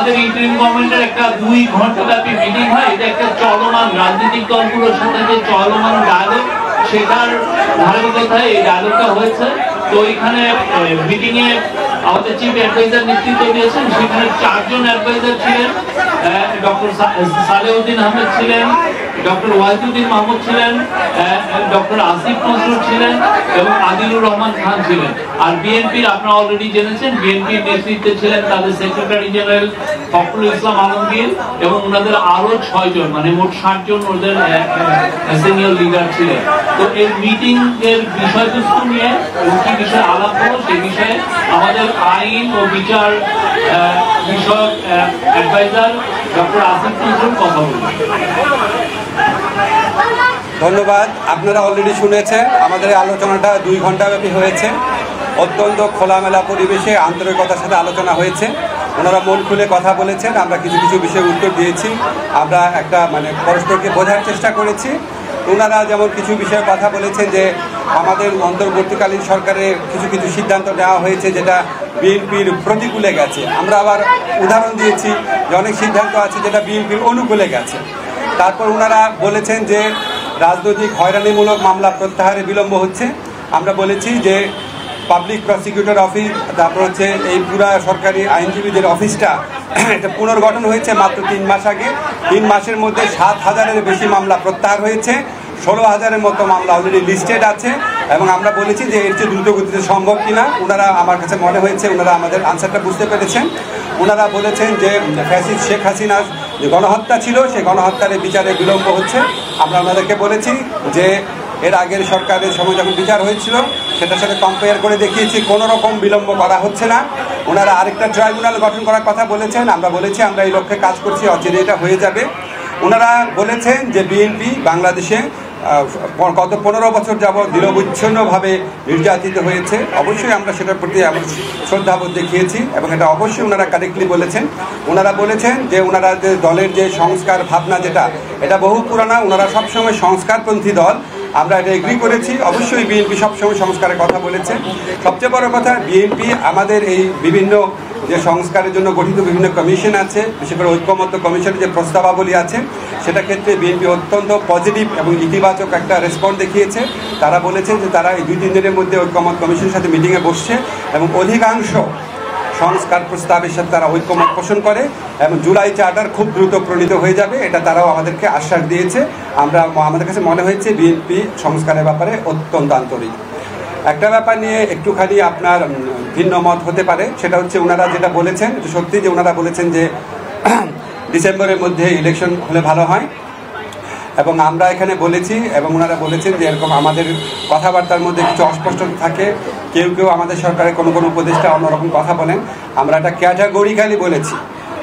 আমাদের ইন্টারিম গভর্নমেন্টের একটা 2 ঘন্টা ব্যাপী মিটিং হয়। এটা একটা চলমান রাজনৈতিক দলগুলোর সাথে যে চলমান ডায়ালগ, সেটার ধারাবাহিকতায় এই ডায়ালগটা হয়েছে। তো এখানে মিটিং এ আমাদের চিফ অ্যাডভাইজার নেতৃত্ব দিয়েছেন। সেখানে 4 জন অ্যাডভাইজার ছিলেন। ডক্টর সালেউদ্দিন আহমেদ ছিলেন, ডক্টর ওয়াহিদুদ্দিন মাহমুদ ছিলেন, ডক্টর আসিফ নজরুল ছিলেন এবং আদিলুর রহমান খান ছিলেন। আর বিএনপির আপনারা অলরেডি জেনেছেন, বিএনপির নেতৃত্বে ছিলেন তাদের সেক্রেটারি জেনারেল ফখরুল ইসলাম আলমগীর এবং ওনাদের আরো 6 জন, মানে মোট 60 জন ওদের সিনিয়র লিডার ছিলেন। তো এই মিটিং এর বিষয়বস্তু নিয়ে কি বিষয়ে আলাপ হলো সেই বিষয়ে আমাদের আইন ও বিচার বিষয়ক অ্যাডভাইজার ডক্টর আসিফ নজরুল কথা বলবেন। ধন্যবাদ। আপনারা অলরেডি শুনেছেন আমাদের আলোচনাটা 2 ঘন্টা ব্যাপী হয়েছে। অত্যন্ত খোলামেলা পরিবেশে আন্তরিকতার সাথে আলোচনা হয়েছে। ওনারা মন খুলে কথা বলেছেন, আমরা কিছু কিছু বিষয়ে উত্তর দিয়েছি, আমরা একটা পরস্পরকে বোঝার চেষ্টা করেছি। ওনারা যেমন কিছু বিষয়ে কথা বলেছেন যে আমাদের অন্তর্বর্তীকালীন সরকারের কিছু কিছু সিদ্ধান্ত নেওয়া হয়েছে যেটা বিএনপির প্রতিকূলে গেছে। আমরা আবার উদাহরণ দিয়েছি যে অনেক সিদ্ধান্ত আছে যেটা বিএনপির অনুকূলে গেছে। তারপর ওনারা বলেছেন যে রাজনৈতিক হয়রানিমূলক মামলা প্রত্যাহারে বিলম্ব হচ্ছে। আমরা বলেছি যে পাবলিক প্রসিকিউটর অফিস, তারপর হচ্ছে এই পুরা সরকারি আইনজীবীদের অফিসটা এটা পুনর্গঠন হয়েছে মাত্র 3 মাস আগে। 3 মাসের মধ্যে 7,000-এর বেশি মামলা প্রত্যাহার হয়েছে, 16,000-এর মতো মামলা অলরেডি লিস্টেড আছে। এবং আমরা বলেছি যে এর চেয়ে দ্রুত গতিতে সম্ভব কিনা। ওনারা, আমার কাছে মনে হয়েছে ওনারা আমাদের আনসারটা বুঝতে পেরেছেন। ওনারা বলেছেন যে ফ্যাসিস্ট শেখ হাসিনার যে গণহত্যা ছিল সেই গণহত্যার বিচারে বিলম্ব হচ্ছে। আমরা ওনাদেরকে বলেছি যে এর আগের সরকারের সময় যখন বিচার হয়েছিল সেটার সাথে কম্পেয়ার করে দেখিয়েছি কোনো রকম বিলম্ব করা হচ্ছে না। ওনারা আরেকটা ট্রাইব্যুনাল গঠন করার কথা বলেছেন। আমরা বলেছি আমরা এই লক্ষ্যে কাজ করছি, অচিরে এটা হয়ে যাবে। ওনারা বলেছেন যে বিএনপি বাংলাদেশে গত 15 বছর যাবৎ নিরবচ্ছিন্নভাবে নির্যাতিত হয়েছে। অবশ্যই আমরা সেটার প্রতি আমরা শ্রদ্ধাবোধ দেখিয়েছি এবং এটা অবশ্যই ওনারা কারেক্টলি বলেছেন। ওনারা বলেছেন যে ওনারা যে দলের যে সংস্কার ভাবনা যেটা এটা বহু পুরানা, ওনারা সবসময় সংস্কারপন্থী দল, আমরা এটা এগ্রি করেছি। অবশ্যই বিএনপি সবসময় সংস্কারের কথা বলেছে। সবচেয়ে বড় কথা, বিএনপি আমাদের এই বিভিন্ন যে সংস্কারের জন্য গঠিত বিভিন্ন কমিশন আছে, বিশেষ করে ঐক্যমত্য কমিশনের যে প্রস্তাবাবলী আছে সেটা ক্ষেত্রে বিএনপি অত্যন্ত পজিটিভ এবং ইতিবাচক একটা রেসপন্স দেখিয়েছে। তারা বলেছেন যে তারা এই 2-3 দিনের মধ্যে ঐক্যমত কমিশনের সাথে মিটিংয়ে বসছে এবং অধিকাংশ সংস্কার প্রস্তাবের সাথে তারা ঐক্যমত পোষণ করে এবং জুলাই চার্টার খুব দ্রুত প্রণীত হয়ে যাবে, এটা তারাও আমাদেরকে আশ্বাস দিয়েছে। আমাদের কাছে মনে হয়েছে বিএনপি সংস্কারের ব্যাপারে অত্যন্ত আন্তরিক। একটা ব্যাপার নিয়ে একটুখানি আপনার ভিন্ন মত হতে পারে, সেটা হচ্ছে ওনারা যেটা বলেছেন সত্যি, যে ওনারা বলেছেন যে ডিসেম্বরের মধ্যে ইলেকশন হলে ভালো হয়। এবং আমরা এখানে বলেছি এবং ওনারা বলেছেন যে এরকম আমাদের কথাবার্তার মধ্যে কিছু অস্পষ্টতা থাকে, কেউ কেউ আমাদের সরকারের কোনো কোনো উপদেষ্টা অন্যরকম কথা বলেন। আমরা একটা ক্যাটাগরিক্যালি বলেছি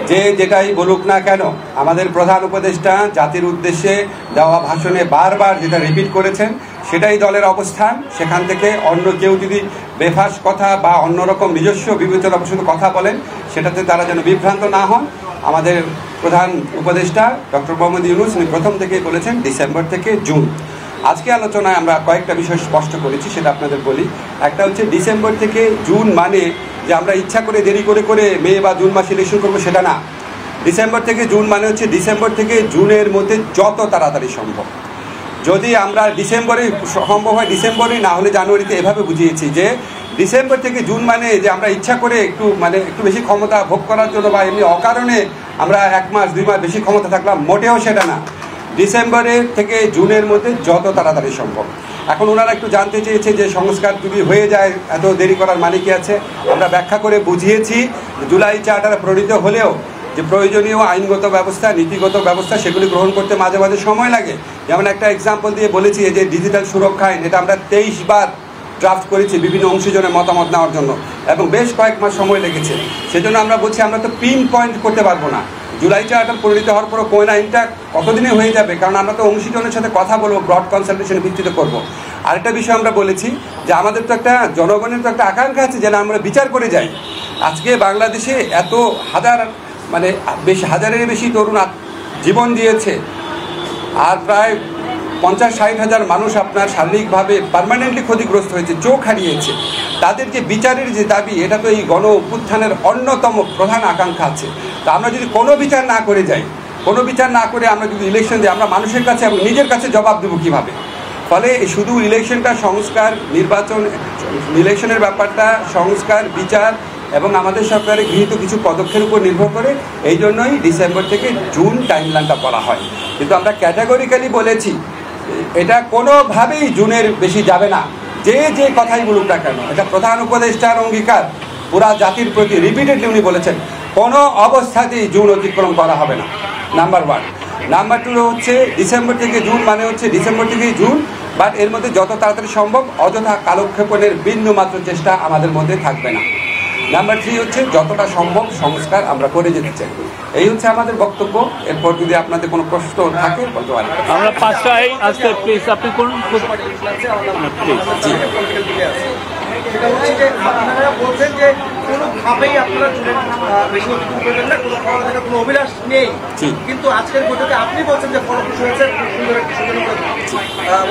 যে যেটাই বলুক না কেন আমাদের প্রধান উপদেষ্টা জাতির উদ্দেশ্যে দেওয়া ভাষণে বারবার যেটা রিপিট করেছেন সেটাই দলের অবস্থান। সেখান থেকে অন্য কেউ যদি বেফাস কথা বা অন্যরকম নিজস্ব বিবেচনা প্রসূত কথা বলেন সেটাতে তারা যেন বিভ্রান্ত না হন। আমাদের প্রধান উপদেষ্টা ডক্টর মোহাম্মদ ইউনূস উনি প্রথম থেকেই বলেছেন ডিসেম্বর থেকে জুন। আজকে আলোচনায় আমরা কয়েকটা বিষয় স্পষ্ট করেছি, সেটা আপনাদের বলি। একটা হচ্ছে ডিসেম্বর থেকে জুন মানে যে আমরা ইচ্ছা করে দেরি করে করে মে বা জুন মাসে ইলেকশন করবো সেটা না। ডিসেম্বর থেকে জুন মানে হচ্ছে ডিসেম্বর থেকে জুনের মধ্যে যত তাড়াতাড়ি সম্ভব। যদি আমরা ডিসেম্বরে সম্ভব হয় ডিসেম্বরে, না হলে জানুয়ারিতে, এভাবে বুঝিয়েছি যে ডিসেম্বর থেকে জুন মানে যে আমরা ইচ্ছা করে একটু বেশি ক্ষমতা ভোগ করার জন্য বা এমনি অকারণে আমরা 1 মাস 2 মাস বেশি ক্ষমতা থাকলাম, মোটেও সেটা না। ডিসেম্বরের থেকে জুনের মধ্যে যত তাড়াতাড়ি সম্ভব। এখন ওনারা একটু জানতে চেয়েছে যে সংস্কার যদি হয়ে যায় এত দেরি করার মানে কি আছে। আমরা ব্যাখ্যা করে বুঝিয়েছি জুলাই চার্টার প্রণীত হলেও যে প্রয়োজনীয় আইনগত ব্যবস্থা, নীতিগত ব্যবস্থা সেগুলি গ্রহণ করতে মাঝে মাঝে সময় লাগে। যেমন একটা এক্সাম্পল দিয়ে বলেছি যে ডিজিটাল সুরক্ষা আইন, এটা আমরা 23 বার ড্রাফট করেছি বিভিন্ন অংশীজনের মতামত নেওয়ার জন্য এবং বেশ কয়েক মাস সময় লেগেছে। সেজন্য আমরা বলছি আমরা তো পিন পয়েন্ট করতে পারবো না জুলাই চার্টার পরিণত হওয়ার পরও কোন আইনটা কতদিনে হয়ে যাবে, কারণ আমরা তো অংশীজনের সাথে কথা বলবো, ব্রড কনসালটেশনের ভিত্তিতে করবো। আরেকটা বিষয় আমরা বলেছি যে আমাদের তো একটা জনগণের তো একটা আকাঙ্ক্ষা আছে যেন আমরা বিচার করে যাই। আজকে বাংলাদেশে এত হাজারের বেশি তরুণ জীবন দিয়েছে আর প্রায় 50-60 হাজার মানুষ আপনার শারীরিকভাবে পার্মানেন্টলি ক্ষতিগ্রস্ত হয়েছে, চোখ হারিয়েছে। তাদের যে বিচারের যে দাবি, এটা তো এই গণ অভ্যুত্থানের অন্যতম প্রধান আকাঙ্ক্ষা আছে। তা আমরা যদি কোনো বিচার না করে যাই, কোনো বিচার না করে আমরা যদি ইলেকশন দিই, আমরা মানুষের কাছে এবং নিজের কাছে জবাব দেবো কীভাবে? ফলে শুধু ইলেকশনটা সংস্কার, নির্বাচন, ইলেকশনের ব্যাপারটা সংস্কার, বিচার এবং আমাদের সরকারের গৃহীত কিছু পদক্ষেপের উপর নির্ভর করে। এই জন্যই ডিসেম্বর থেকে জুন টাইমলাইনটা বলা হয়। কিন্তু আমরা ক্যাটাগরিক্যালি বলেছি এটা কোনোভাবেই জুনের বেশি যাবে না, যে কথাই বলুক না কেন। এটা প্রধান উপদেষ্টার অঙ্গীকার পুরা জাতির প্রতি, রিপিটেডলি উনি বলেছেন কোনো অবস্থাতেই জুন অতিক্রম করা হবে না, নাম্বার 1। নাম্বার 2 হচ্ছে ডিসেম্বর থেকে জুন মানে হচ্ছে ডিসেম্বর থেকেই জুন, বাট এর মধ্যে যত তাড়াতাড়ি সম্ভব অযথা কালক্ষেপণের বিন্দু মাত্র চেষ্টা আমাদের মধ্যে থাকবে না। নাম্বার 3 হচ্ছে যতটা সম্ভব সংস্কার আমরা করে যেতে চাই। এই হচ্ছে আমাদের বক্তব্য। এরপর যদি আপনাদের কোনো প্রশ্ন থাকে বলতে পারেন। আমরা 5টায় আসতে প্লিজ আপনি কোন সেটা হচ্ছে যে আপনারা বলছেন যে কোনোভাবেই আপনারা বেশি অতিক্রম করবেন না, কোনো অভিলাষ নেই, কিন্তু আজকের বৈঠকে আপনি বলছেন যে ফলপ্রসূ হয়েছে,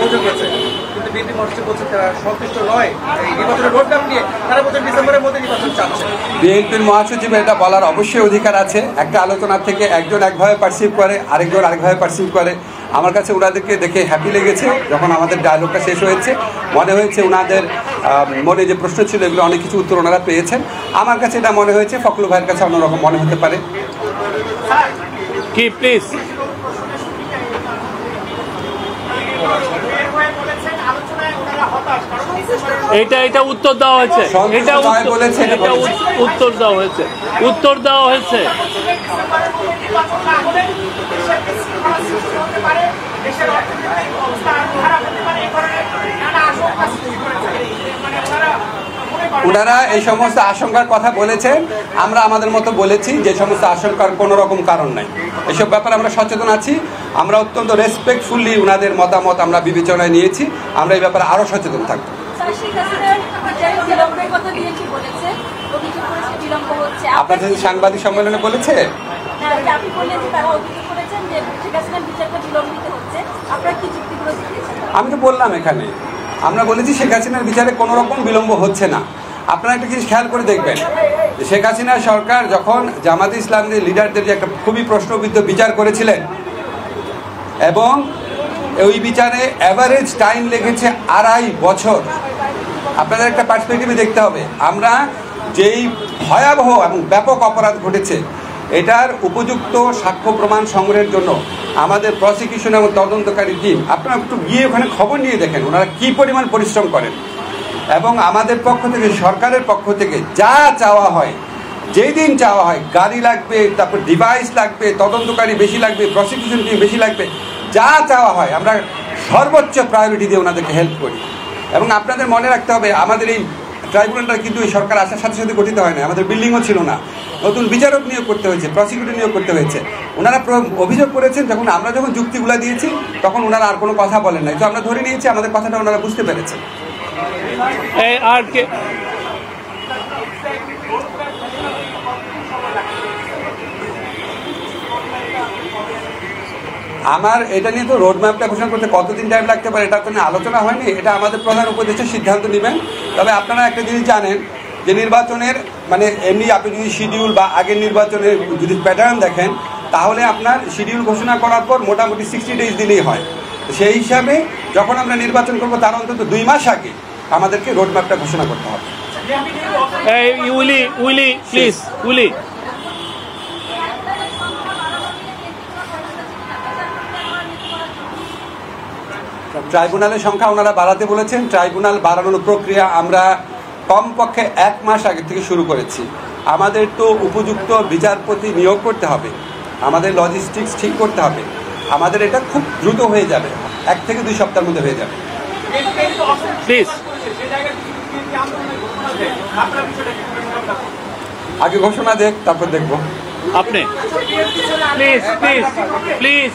বৈঠক হয়েছে, কিন্তু বিএনপি মহাসচিব বলছেন তারা সন্তুষ্ট নয় এই নির্বাচনের রোডম্যাপ নিয়ে। তারা বলছেন ডিসেম্বরের মধ্যে নির্বাচন চাচ্ছে। বিএনপির মহাসচিব এটা বলার অবশ্যই অধিকার আছে। একটা আলোচনা থেকে একজন একভাবে পারসিভ করে, আরেকজন আরেকভাবে পারসিভ করে। আমার কাছে ওনাদেরকে দেখে হ্যাপি লেগেছে। যখন আমাদের ডায়লগটা শেষ হয়েছে মনে হয়েছে ওনাদের মনে যে প্রশ্ন ছিল এগুলো অনেক কিছু উত্তর ওনারা পেয়েছেন। আমার কাছে এটা মনে হয়েছে, ফখরুল ভাইয়ের কাছে অন্যরকম মনে হতে পারে। কি প্লিজ এটা উত্তর দেওয়া হয়েছে, এটা উত্তর দেওয়া হয়েছে, উত্তর দেওয়া হয়েছে। ওনারা এই সমস্ত আশঙ্কার কথা বলেছেন, আমরা আমাদের মতো বলেছি যে সমস্ত আশঙ্কার কোনো রকম কারণ নাই। এসব ব্যাপারে আমরা সচেতন আছি। আমরা অত্যন্ত রেসপেক্টফুলি ওনাদের মতামত আমরা বিবেচনায় নিয়েছি। আমরা এই ব্যাপারে আরও সচেতন থাকবো। আপনাদের সাংবাদিক সম্মেলনে বলেছে, আমি তো বললাম এখানে আমরা বলেছি শেখ হাসিনার বিচারে কোনো রকম বিলম্ব হচ্ছে না। আপনারা একটা জিনিস খেয়াল করে দেখবেন, শেখ হাসিনা সরকার যখন জামাতে ইসলামীর লিডারদের যে একটা খুবই প্রশ্নবিদ্ধ বিচার করেছিলেন এবং ওই বিচারে অ্যাভারেজ টাইম লেগেছে 2.5 বছর। আপনাদের একটা পার্সপেক্টিভে দেখতে হবে, আমরা যেই ভয়াবহ এবং ব্যাপক অপরাধ ঘটেছে এটার উপযুক্ত সাক্ষ্য প্রমাণ সংগ্রহের জন্য আমাদের প্রসিকিউশন এবং তদন্তকারী টিম, আপনারা একটু গিয়ে ওখানে খবর নিয়ে দেখেন ওনারা কী পরিমাণ পরিশ্রম করেন। এবং আমাদের পক্ষ থেকে, সরকারের পক্ষ থেকে যা চাওয়া হয়, যেই দিন চাওয়া হয় গাড়ি লাগবে, তারপর ডিভাইস লাগবে, তদন্তকারী বেশি লাগবে, প্রসিকিউশন টিম বেশি লাগবে, যা চাওয়া হয় আমরা সর্বোচ্চ প্রায়োরিটি দিয়ে ওনাদেরকে হেল্প করি। এবং আপনাদের মনে রাখতে হবে আমাদের এই ট্রাইব্যুনালটা কিন্তু এই সরকার আসার সাথে সাথে গঠিত হয় না। আমাদের বিল্ডিংও ছিল না, নতুন বিচারক নিয়োগ করতে হয়েছে, প্রসিকিউটর নিয়োগ করতে হয়েছে। ওনারা অভিযোগ করেছেন, আমরা যখন যুক্তিগুলো দিয়েছি তখন ওনারা আর কোনো কথা বলেন নাই। তো আমরা ধরে নিয়েছি আমাদের কথাটা ওনারা বুঝতে পেরেছেন। আর কে আমার এটা নিয়ে তো রোড ম্যাপটা ঘোষণা করতে কতদিন টাইম লাগতে পারে এটা তো নিয়ে আলোচনা হয়নি। এটা আমাদের প্রধান উপদেষ্টা সিদ্ধান্ত নেবেন। তবে আপনারা একটা জিনিস জানেন যে নির্বাচনের মানে এমনি আপনি যদি শিডিউল বা আগের নির্বাচনের যদি প্যাটার্ন দেখেন তাহলে আপনার শিডিউল ঘোষণা করার পর মোটামুটি 60 ডেজ দিলেই হয়। সেই হিসাবে যখন আমরা নির্বাচন করবো তার অন্তত 2 মাস আগে আমাদেরকে রোড ম্যাপটা ঘোষণা করতে হবে। ট্রাইব্যুনালের সংখ্যা ওনারা বাড়াতে বলেছেন। ট্রাইব্যুনাল বাড়ানোর প্রক্রিয়া আমরা কমপক্ষে 1 মাস আগে থেকে শুরু করেছি। আমাদের তো উপযুক্ত বিচারপতি নিয়োগ করতে হবে, আমাদের লজিস্টিক্স ঠিক করতে হবে। আমাদের এটা খুব দ্রুত হয়ে যাবে, 1 থেকে 2 সপ্তাহের মধ্যে হয়ে যাবে। আগে ঘোষণা দেখ, তারপর দেখবো। আপনি প্লিজ প্লিজ প্লিজ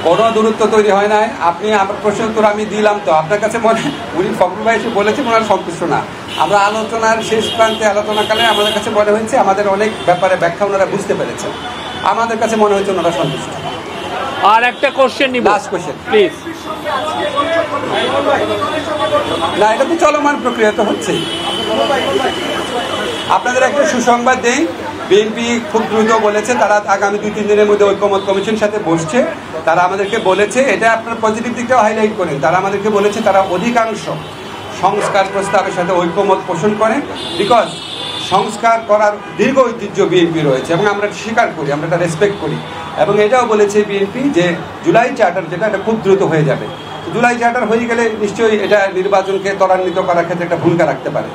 কোনো দূরত্ব তৈরি হয় নাই। আপনি আমার প্রশ্নের উত্তর আমি দিলাম, তো আপনার কাছে মনে উনি ফখরুল ভাই এসে বলেছেন ওনারা সন্তুষ্ট না। আমরা আলোচনার শেষ প্রান্তে আলোচনাকালে আমাদের কাছে মনে হয়েছে আমাদের অনেক ব্যাপারে ব্যাখ্যা ওনারা বুঝতে পেরেছেন। আমাদের কাছে মনে হয়েছে ওনারা সন্তুষ্ট। আর একটা কোশ্চেন নিব, লাস্ট কোশ্চেন প্লিজ। না, এটা তো চলমান প্রক্রিয়া তো হচ্ছে। আপনাদের একটা সুসংবাদ দেই, বিএনপি খুব দ্রুত বলেছে তারা আগামী 2-3 দিনের মধ্যে ঐক্যমত কমিশন সাথে বসছে। তারা আমাদেরকে বলেছে, এটা আপনার পজিটিভ দিকটাও হাইলাইট করেন, তারা আমাদেরকে বলেছে তারা অধিকাংশ সংস্কার প্রস্তাবের সাথে ঐক্যমত পোষণ করে, বিকজ সংস্কার করার দীর্ঘ ঐতিহ্য বিএনপি রয়েছে এবং আমরা স্বীকার করি, আমরা এটা রেসপেক্ট করি। এবং এটাও বলেছে বিএনপি যে জুলাই চার্টার যেটা, এটা খুব দ্রুত হয়ে যাবে। জুলাই চার্টার হয়ে গেলে নিশ্চয়ই এটা নির্বাচনকে ত্বরান্বিত করার ক্ষেত্রে একটা ভূমিকা রাখতে পারে।